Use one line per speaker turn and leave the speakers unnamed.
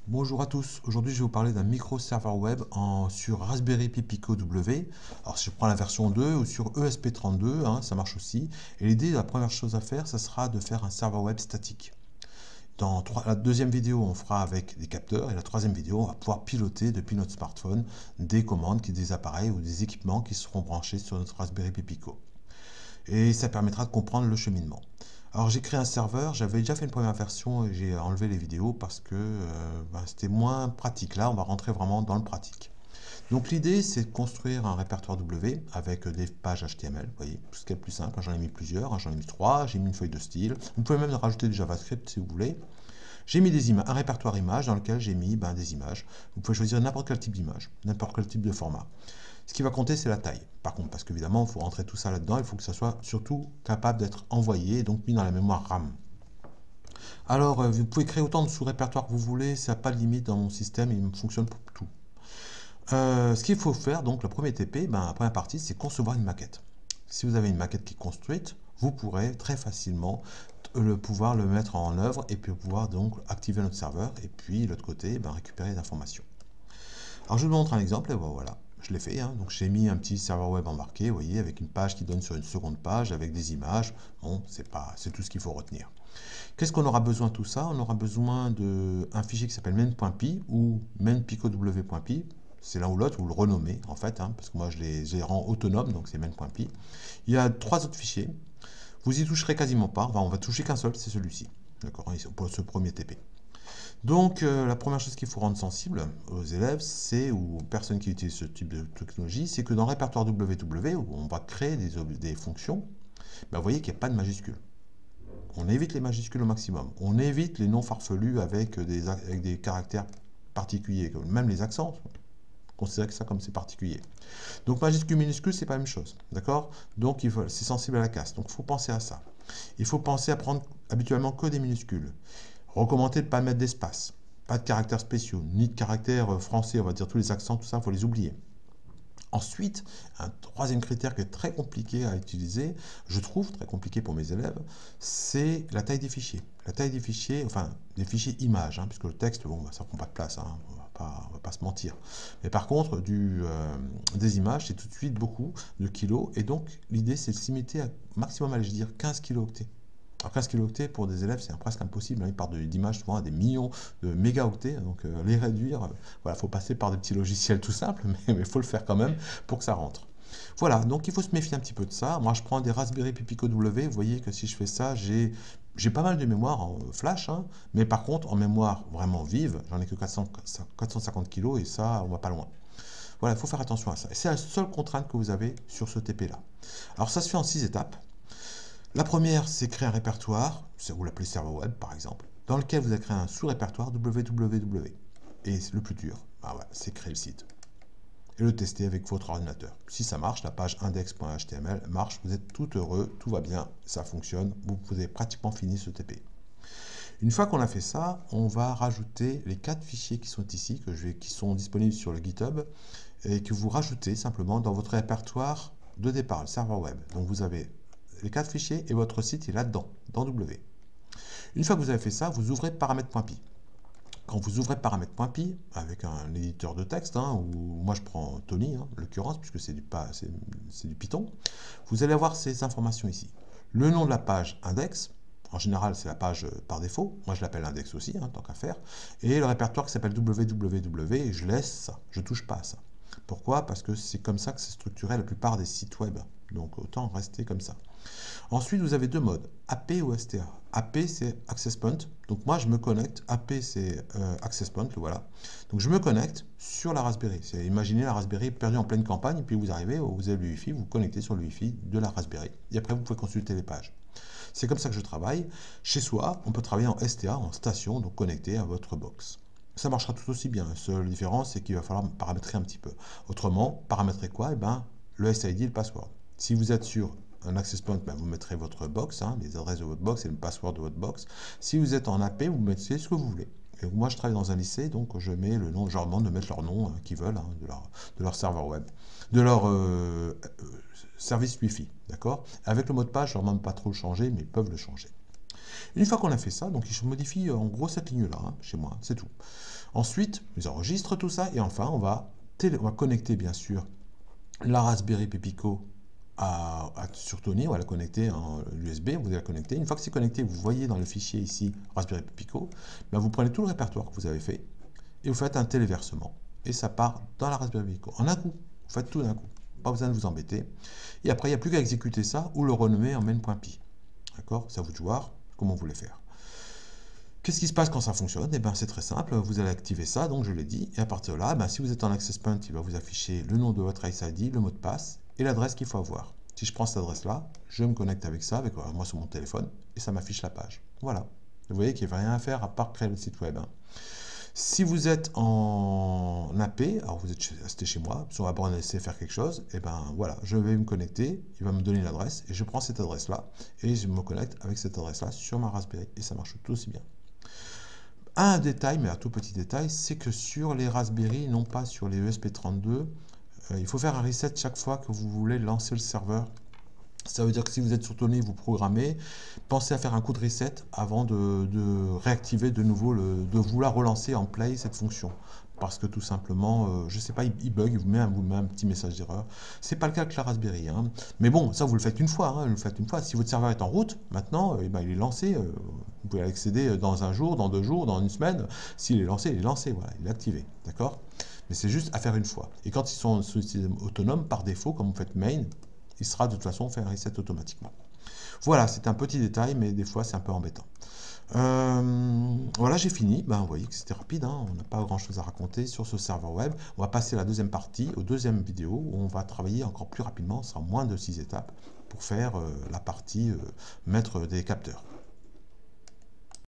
Bonjour à tous, aujourd'hui je vais vous parler d'un micro-serveur web sur Raspberry Pi Pico W. Alors si je prends la version 2 ou sur ESP32, ça marche aussi. Et l'idée, la première chose à faire, ça sera de faire un serveur web statique. Dans la deuxième vidéo, on fera avec des capteurs et la troisième vidéo, on va pouvoir piloter depuis notre smartphone des commandes, des appareils ou des équipements qui seront branchés sur notre Raspberry Pi Pico. Et ça permettra de comprendre le cheminement. Alors j'ai créé un serveur, j'avais déjà fait une première version et j'ai enlevé les vidéos parce que c'était moins pratique. Là, on va rentrer vraiment dans le pratique. Donc l'idée, c'est de construire un répertoire W avec des pages HTML, vous voyez, tout ce qui est le plus simple. J'en ai mis plusieurs, j'en ai mis 3, j'ai mis une feuille de style. Vous pouvez même rajouter du JavaScript si vous voulez. J'ai mis des images, un répertoire images dans lequel j'ai mis des images. Vous pouvez choisir n'importe quel type d'image, n'importe quel type de format. Ce qui va compter, c'est la taille. Par contre, parce qu'évidemment, il faut rentrer tout ça là-dedans, il faut que ça soit surtout capable d'être envoyé et donc mis dans la mémoire RAM. Alors, vous pouvez créer autant de sous-répertoires que vous voulez, ça n'a pas de limite dans mon système, il fonctionne pour tout. Ce qu'il faut faire, donc, le premier TP, la première partie, c'est concevoir une maquette. Si vous avez une maquette qui est construite, vous pourrez très facilement pouvoir le mettre en œuvre et puis pouvoir donc activer notre serveur et puis de l'autre côté, récupérer les informations. Alors je vous montre un exemple, et voilà, je l'ai fait. Donc j'ai mis un petit serveur web embarqué, vous voyez, avec une page qui donne sur une seconde page, avec des images. Bon, c'est tout ce qu'il faut retenir. Qu'est-ce qu'on aura besoin de tout ça? On aura besoin d'un fichier qui s'appelle main.py ou main.picow.py. C'est l'un ou l'autre, ou le renommer en fait, parce que moi je les rends autonomes, donc c'est main.py. Il y a 3 autres fichiers. Vous y toucherez quasiment pas, enfin, on va toucher qu'un seul, c'est celui-ci. D'accord, pour ce premier TP. Donc, la première chose qu'il faut rendre sensible aux élèves, ou aux personnes qui utilisent ce type de technologie, c'est que dans le répertoire WW, où on va créer des fonctions, vous voyez qu'il n'y a pas de majuscules. On évite les majuscules au maximum. On évite les noms farfelus avec des caractères particuliers, même les accents. Considérez que ça comme c'est particulier. Donc, majuscule, minuscule, c'est pas la même chose. D'accord? Donc, c'est sensible à la casse. Donc, il faut penser à ça. Il faut penser à prendre habituellement que des minuscules. Recommandé de ne pas mettre d'espace, pas de caractères spéciaux, ni de caractères français, on va dire tous les accents, tout ça, il faut les oublier. Ensuite, un troisième critère qui est très compliqué à utiliser, je trouve très compliqué pour mes élèves, c'est la taille des fichiers. La taille des fichiers, enfin des fichiers images, puisque le texte, bon, ça ne prend pas de place, on va pas se mentir. Mais par contre, des images, c'est tout de suite beaucoup de kilos, et donc l'idée c'est de se limiter à maximum, allez, je dire 15 kilooctets. Alors 15 kilooctets pour des élèves, c'est presque impossible. Ils partent d'images souvent à des millions de mégaoctets. Donc les réduire, voilà, faut passer par des petits logiciels tout simples, mais il faut le faire quand même pour que ça rentre. Voilà, donc il faut se méfier un petit peu de ça. Moi, je prends des Raspberry Pi Pico W. Vous voyez que si je fais ça, j'ai pas mal de mémoire en flash, mais par contre, en mémoire vraiment vive, j'en ai que 450 kg et ça, on va pas loin. Voilà, il faut faire attention à ça. Et c'est la seule contrainte que vous avez sur ce TP-là. Alors ça se fait en 6 étapes. La première, c'est créer un répertoire, vous l'appelez serveur web par exemple, dans lequel vous allez créer un sous-répertoire www. Et le plus dur, c'est créer le site. Et le tester avec votre ordinateur. Si ça marche, la page index.html marche, vous êtes tout heureux, tout va bien, ça fonctionne, vous avez pratiquement fini ce TP. Une fois qu'on a fait ça, on va rajouter les 4 fichiers qui sont ici, qui sont disponibles sur le GitHub, et que vous rajoutez simplement dans votre répertoire de départ, le serveur web. Donc vous avez les 4 fichiers et votre site est là-dedans, dans W. Une fois que vous avez fait ça, vous ouvrez paramètres.py. Quand vous ouvrez paramètres.py avec un éditeur de texte, ou moi je prends Tony, en l'occurrence, puisque c'est du Python, vous allez avoir ces informations ici. Le nom de la page index, en général c'est la page par défaut, moi je l'appelle index aussi, tant qu'à faire, et le répertoire qui s'appelle www, et je laisse ça, je ne touche pas à ça. Pourquoi? Parce que c'est comme ça que c'est structuré la plupart des sites web, donc autant rester comme ça. Ensuite, vous avez 2 modes, AP ou STA. AP, c'est Access Point. Donc moi, je me connecte. AP, c'est Access Point, le voilà. Donc je me connecte sur la Raspberry. Imaginez la Raspberry perdue en pleine campagne, et puis vous arrivez, vous avez le Wi-Fi, vous vous connectez sur le Wi-Fi de la Raspberry. Et après, vous pouvez consulter les pages. C'est comme ça que je travaille. Chez soi, on peut travailler en STA, en station, donc connecté à votre box. Ça marchera tout aussi bien. La seule différence, c'est qu'il va falloir paramétrer un petit peu. Autrement, paramétrer quoi? Le SID et le password. Si vous êtes sur un access point, vous mettrez votre box, les adresses de votre box et le password de votre box. Si vous êtes en AP, vous mettez ce que vous voulez. Et moi, je travaille dans un lycée, donc je mets le nom, je leur demande de mettre leur nom qu'ils veulent, de leur serveur web, de leur service Wi-Fi, d'accord? Avec le mot de passe, je leur demande pas trop le changer, mais ils peuvent le changer. Une fois qu'on a fait ça, donc je modifie en gros cette ligne-là, hein, chez moi, c'est tout. Ensuite, j'enregistre tout ça et enfin, on va connecter bien sûr la Raspberry Pi Pico sur Tony, on va la connecter en USB, vous allez la connecter. Une fois que c'est connecté, vous voyez dans le fichier ici Raspberry Pi Pico, ben vous prenez tout le répertoire que vous avez fait et vous faites un téléversement. Et ça part dans la Raspberry Pi Pico. En un coup, vous faites tout d'un coup. Pas besoin de vous embêter. Et après, il n'y a plus qu'à exécuter ça ou le renommer en main.py. D'accord? C'est à vous de voir comment vous voulez faire. Qu'est-ce qui se passe quand ça fonctionne? Eh bien, c'est très simple, vous allez activer ça, donc je l'ai dit, et à partir de là, ben, si vous êtes en access point, il va vous afficher le nom de votre Race ID, le mot de passe et l'adresse qu'il faut avoir. Si je prends cette adresse-là, je me connecte avec ça, avec moi sur mon téléphone, et ça m'affiche la page. Voilà. Vous voyez qu'il n'y a rien à faire à part créer le site web. Hein. Si vous êtes en AP, alors vous êtes resté chez moi, sur la borne laisser faire quelque chose, et ben voilà, je vais me connecter, il va me donner l'adresse, et je prends cette adresse-là, et je me connecte avec cette adresse-là sur ma Raspberry, et ça marche tout aussi bien. Un détail, mais un tout petit détail, c'est que sur les Raspberry, non pas sur les ESP32, il faut faire un reset chaque fois que vous voulez lancer le serveur. Ça veut dire que si vous êtes sur Tony, vous programmez, pensez à faire un coup de reset avant de réactiver de nouveau, de vouloir relancer en play cette fonction. Parce que tout simplement, je ne sais pas, il bug, il vous met un petit message d'erreur. C'est pas le cas avec la Raspberry. Hein. Mais bon, ça vous le faites une fois. Hein, vous le faites une fois. Si votre serveur est en route, maintenant, il est lancé. Vous pouvez accéder dans un jour, dans 2 jours, dans une semaine. S'il est lancé, il est lancé. Voilà, il est activé. D'accord? Mais c'est juste à faire une fois. Et quand ils sont sous système autonome, par défaut, comme vous faites main, il sera de toute façon fait un reset automatiquement. Voilà, c'est un petit détail, mais des fois c'est un peu embêtant. Voilà, j'ai fini. Ben, vous voyez que c'était rapide, hein. On n'a pas grand chose à raconter sur ce serveur web. On va passer à la deuxième partie, aux deuxième vidéo, où on va travailler encore plus rapidement, ce sera moins de 6 étapes, pour faire la partie mettre des capteurs.